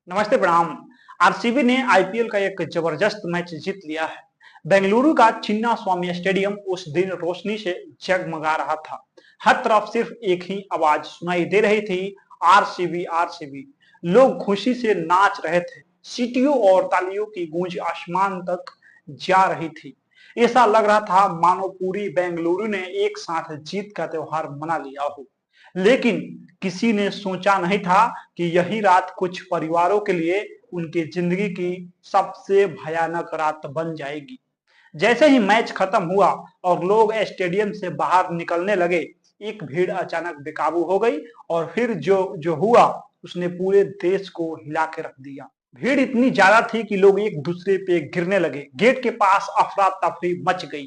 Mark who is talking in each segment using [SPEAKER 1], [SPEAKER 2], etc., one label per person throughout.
[SPEAKER 1] नमस्ते प्रणाम। आरसीबी ने आईपीएल का एक जबरदस्त मैच जीत लिया है। बेंगलुरु का चिन्ना स्वामी स्टेडियम उस दिन रोशनी से जगमगा रहा था। हर तरफ सिर्फ एक ही आवाज सुनाई दे रही थी, आरसीबी आरसीबी। लोग खुशी से नाच रहे थे, सीटियों और तालियों की गूंज आसमान तक जा रही थी। ऐसा लग रहा था मानो पूरी बेंगलुरु ने एक साथ जीत का त्योहार मना लिया हो। लेकिन किसी ने सोचा नहीं था कि यही रात कुछ परिवारों के लिए उनकी जिंदगी की सबसे भयानक रात बन जाएगी। जैसे ही मैच खत्म हुआ और लोग स्टेडियम से बाहर निकलने लगे, एक भीड़ अचानक बेकाबू हो गई और फिर जो जो हुआ उसने पूरे देश को हिला के रख दिया। भीड़ इतनी ज्यादा थी कि लोग एक दूसरे पे गिरने लगे। गेट के पास अफरा तफरी मच गई।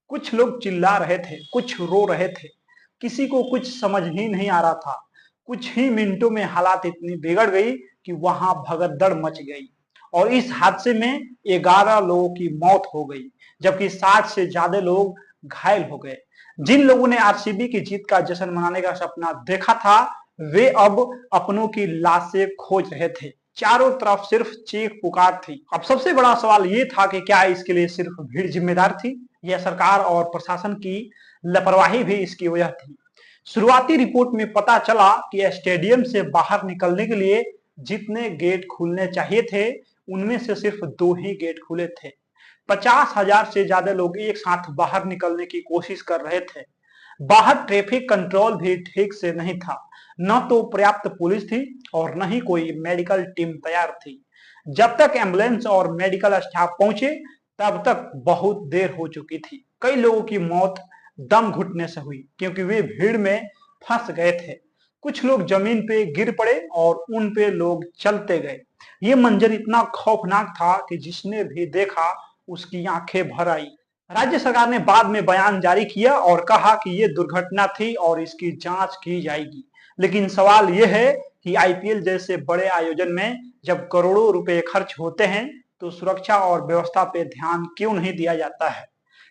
[SPEAKER 1] कुछ लोग चिल्ला रहे थे, कुछ रो रहे थे, किसी को कुछ समझ ही नहीं आ रहा था। कुछ ही मिनटों में हालात इतनी बिगड़ गई कि वहां भगदड़ मच गई और इस हादसे में 11 लोगों की मौत हो गई, जबकि 60 से ज्यादा लोग घायल हो गए। जिन लोगों ने आरसीबी की जीत का जश्न मनाने का सपना देखा था, वे अब अपनों की लाशें खोज रहे थे। चारों तरफ सिर्फ चीख पुकार थी। अब सबसे बड़ा सवाल ये था कि क्या इसके लिए सिर्फ भीड़ जिम्मेदार थी या सरकार और प्रशासन की लापरवाही भी इसकी वजह थी। शुरुआती रिपोर्ट में पता चला कि स्टेडियम से बाहर निकलने के लिए जितने गेट खुलने चाहिए थे, उनमें से सिर्फ 2 ही गेट खुले थे। 50,000 से ज्यादा लोग एक साथ बाहर निकलने की कोशिश कर रहे थे। बाहर ट्रैफिक कंट्रोल भी ठीक से नहीं था। न तो पर्याप्त पुलिस थी और न ही कोई मेडिकल टीम तैयार थी। जब तक एम्बुलेंस और मेडिकल स्टाफ पहुंचे, तब तक बहुत देर हो चुकी थी। कई लोगों की मौत दम घुटने से हुई क्योंकि वे भीड़ में फंस गए थे। कुछ लोग जमीन पे गिर पड़े और उन पे लोग चलते गए। ये मंजर इतना खौफनाक था कि जिसने भी देखा उसकी आंखें भर आई। राज्य सरकार ने बाद में बयान जारी किया और कहा कि ये दुर्घटना थी और इसकी जांच की जाएगी। लेकिन सवाल यह है कि आईपीएल जैसे बड़े आयोजन में जब करोड़ों रुपए खर्च होते हैं, तो सुरक्षा और व्यवस्था पे ध्यान क्यों नहीं दिया जाता है?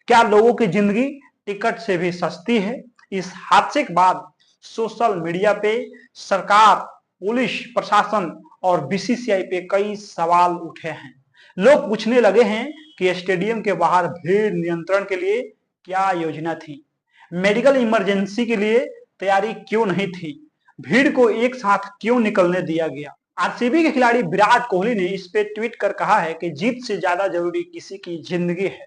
[SPEAKER 1] क्या लोगों की जिंदगी टिकट से भी सस्ती है? इस हादसे के बाद सोशल मीडिया पे सरकार, पुलिस प्रशासन और बीसीसीआई पे कई सवाल उठे हैं। लोग पूछने लगे हैं कि स्टेडियम के बाहर भीड़ नियंत्रण के लिए क्या योजना थी? मेडिकल इमरजेंसी के लिए तैयारी क्यों नहीं थी? भीड़ को एक साथ क्यों निकलने दिया गया? आरसीबी के खिलाड़ी विराट कोहली ने इस पे ट्वीट कर कहा है कि जीत से ज्यादा जरूरी किसी की जिंदगी है।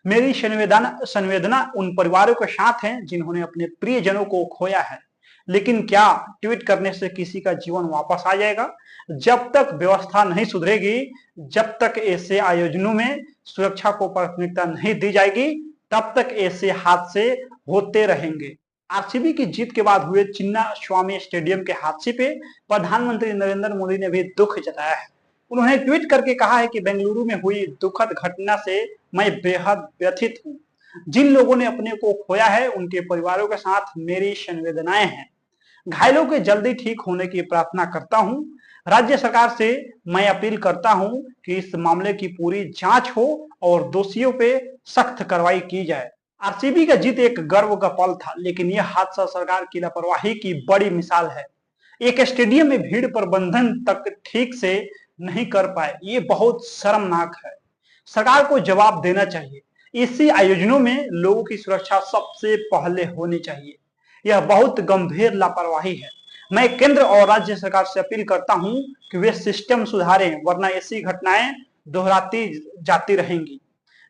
[SPEAKER 1] मेरी संवेदना उन परिवारों के साथ है जिन्होंने अपने प्रियजनों को खोया है। लेकिन क्या ट्वीट करने से किसी का जीवन वापस आ जाएगा? जब तक व्यवस्था नहीं सुधरेगी, जब तक ऐसे आयोजनों में सुरक्षा को प्राथमिकता नहीं दी जाएगी, तब तक ऐसे हादसे होते रहेंगे। आरसीबी की जीत के बाद हुए चिन्ना स्वामी स्टेडियम के हादसे पे प्रधानमंत्री नरेंद्र मोदी ने भी दुख जताया है। उन्होंने ट्वीट करके कहा है कि बेंगलुरु में हुई दुखद घटना से मैं बेहद व्यथित हूँ। जिन लोगों ने अपने को खोया है, उनके परिवारों के साथ मेरी संवेदनाएं हैं। घायलों के जल्दी ठीक होने की प्रार्थना करता हूं। राज्य सरकार से मैं अपील करता हूं कि इस मामले की पूरी जांच हो और दोषियों पे सख्त कार्रवाई की जाए। आरसीबी का जीत एक गर्व का पल था, लेकिन यह हादसा सरकार की लापरवाही की बड़ी मिसाल है। एक स्टेडियम में भीड़ प्रबंधन तक ठीक से नहीं कर पाए, ये बहुत शर्मनाक है। सरकार को जवाब देना चाहिए। इसी आयोजनों में लोगों की सुरक्षा सबसे पहले होनी चाहिए। यह बहुत गंभीर लापरवाही है। मैं केंद्र और राज्य सरकार से अपील करता हूं कि वे सिस्टम सुधारें, वरना ऐसी घटनाएं दोहराती जाती रहेंगी।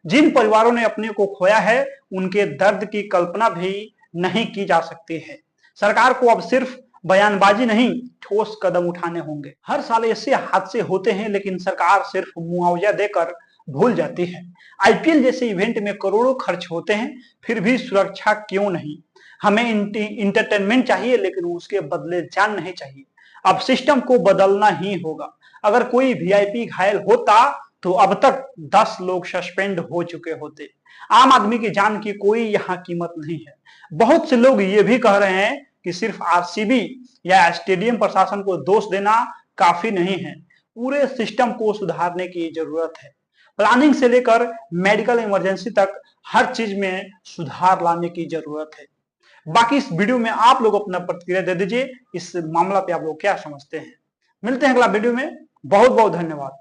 [SPEAKER 1] जिन परिवारों ने अपने को खोया है, उनके दर्द की कल्पना भी नहीं की जा सकती है। सरकार को अब सिर्फ बयानबाजी नहीं, ठोस कदम उठाने होंगे। हर साल ऐसे हादसे होते हैं, लेकिन सरकार सिर्फ मुआवजा देकर भूल जाती है। आईपीएल जैसे इवेंट में करोड़ों खर्च होते हैं, फिर भी सुरक्षा क्यों नहीं? हमें इंटरटेनमेंट चाहिए, लेकिन उसके बदले जान नहीं चाहिए। अब सिस्टम को बदलना ही होगा। अगर कोई वीआईपी घायल होता तो अब तक 10 लोग सस्पेंड हो चुके होते। आम आदमी की जान की कोई यहाँ कीमत नहीं है। बहुत से लोग ये भी कह रहे हैं कि सिर्फ आरसीबी या स्टेडियम प्रशासन को दोष देना काफी नहीं है, पूरे सिस्टम को सुधारने की जरूरत है। प्लानिंग से लेकर मेडिकल इमरजेंसी तक हर चीज में सुधार लाने की जरूरत है। बाकी इस वीडियो में आप लोग अपना प्रतिक्रिया दे दीजिए। इस मामला पे आप लोग क्या समझते हैं? मिलते हैं अगला वीडियो में। बहुत बहुत धन्यवाद।